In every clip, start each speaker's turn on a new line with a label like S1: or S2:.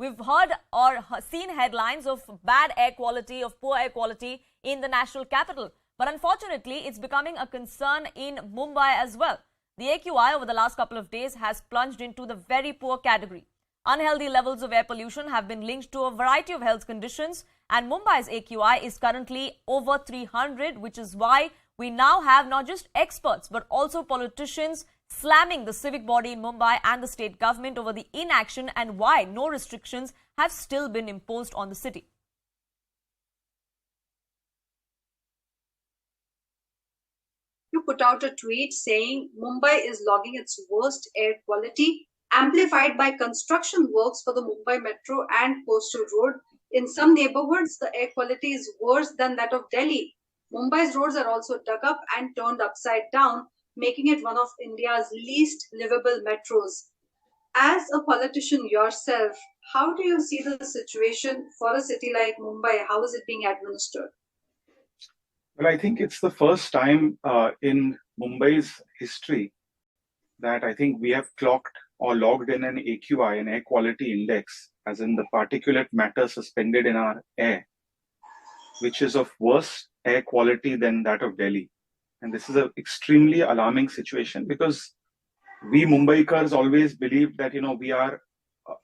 S1: We've heard or seen headlines of bad air quality, of poor air quality in the national capital. But unfortunately, it's becoming a concern in Mumbai as well. The AQI over the last couple of days has plunged into the very poor category. Unhealthy levels of air pollution have been linked to a variety of health conditions, and Mumbai's AQI is currently over 300, which is why we now have not just experts but also politicians slamming the civic body in Mumbai and the state government over the inaction and why no restrictions have still been imposed on the city.
S2: You put out a tweet saying Mumbai is logging its worst air quality, amplified by construction works for the Mumbai Metro and Coastal Road. In some neighborhoods, the air quality is worse than that of Delhi. Mumbai's roads are also dug up and turned upside down, making it one of India's least livable metros. As a politician yourself, how do you see the situation for a city like Mumbai? How is it being administered?
S3: Well, I think it's the first time in Mumbai's history that I think we have clocked or logged in an AQI, an air quality index, as in the particulate matter suspended in our air, which is of worse air quality than that of Delhi. And this is an extremely alarming situation because we Mumbaikars always believed that, we are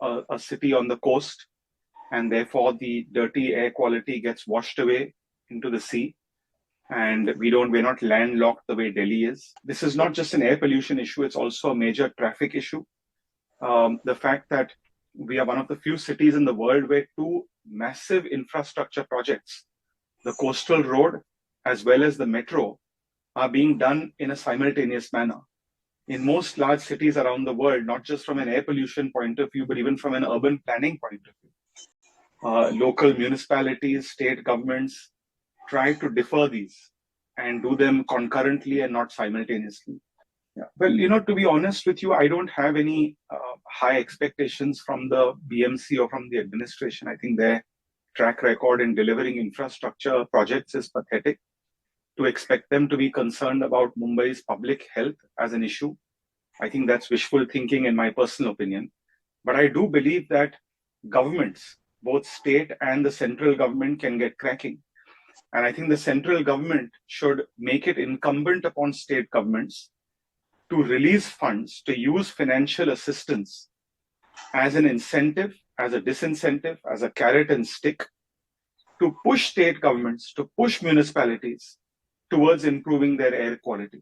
S3: a city on the coast and therefore the dirty air quality gets washed away into the sea. And we're not landlocked the way Delhi is. This is not just an air pollution issue, it's also a major traffic issue. The fact that we are one of the few cities in the world where two massive infrastructure projects, the coastal road as well as the metro, are being done in a simultaneous manner. In most large cities around the world, not just from an air pollution point of view, but even from an urban planning point of view, local municipalities, state governments try to defer these and do them concurrently and not simultaneously. Yeah. Well, to be honest with you, I don't have any high expectations from the BMC or from the administration. I think their track record in delivering infrastructure projects is pathetic. To expect them to be concerned about Mumbai's public health as an issue, I think that's wishful thinking in my personal opinion. But I do believe that governments, both state and the central government, can get cracking. And I think the central government should make it incumbent upon state governments to release funds, to use financial assistance as an incentive, as a disincentive, as a carrot and stick, to push state governments, to push municipalities towards improving their air quality.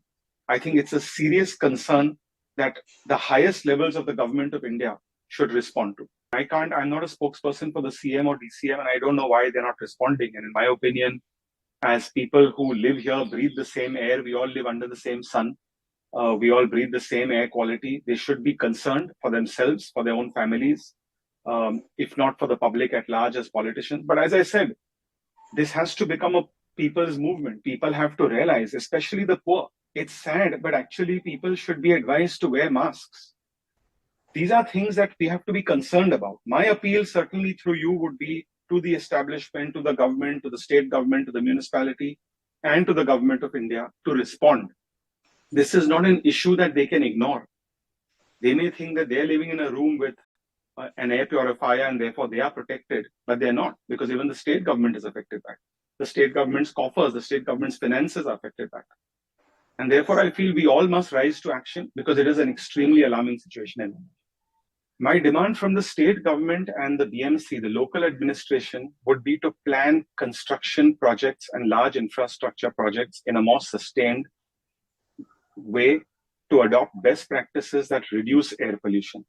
S3: I think it's a serious concern that the highest levels of the government of India should respond to. I'm not a spokesperson for the CM or DCM, and I don't know why they're not responding. And in my opinion, as people who live here, breathe the same air, we all live under the same sun, we all breathe the same air quality, they should be concerned for themselves, for their own families, if not for the public at large as politicians. But as I said, this has to become a people's movement. People have to realize, especially the poor, it's sad, but actually people should be advised to wear masks. These are things that we have to be concerned about. My appeal certainly through you would be to the establishment, to the government, to the state government, to the municipality, and to the government of India to respond. This is not an issue that they can ignore. They may think that they're living in a room with an air purifier and therefore they are protected, but they're not, because even the state government is affected by it. The state government's coffers, the state government's finances are affected by it. And therefore, I feel we all must rise to action because it is an extremely alarming situation in India. My demand from the state government and the BMC, the local administration, would be to plan construction projects and large infrastructure projects in a more sustained way to adopt best practices that reduce air pollution.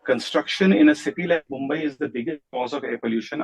S3: Construction in a city like Mumbai is the biggest cause of air pollution.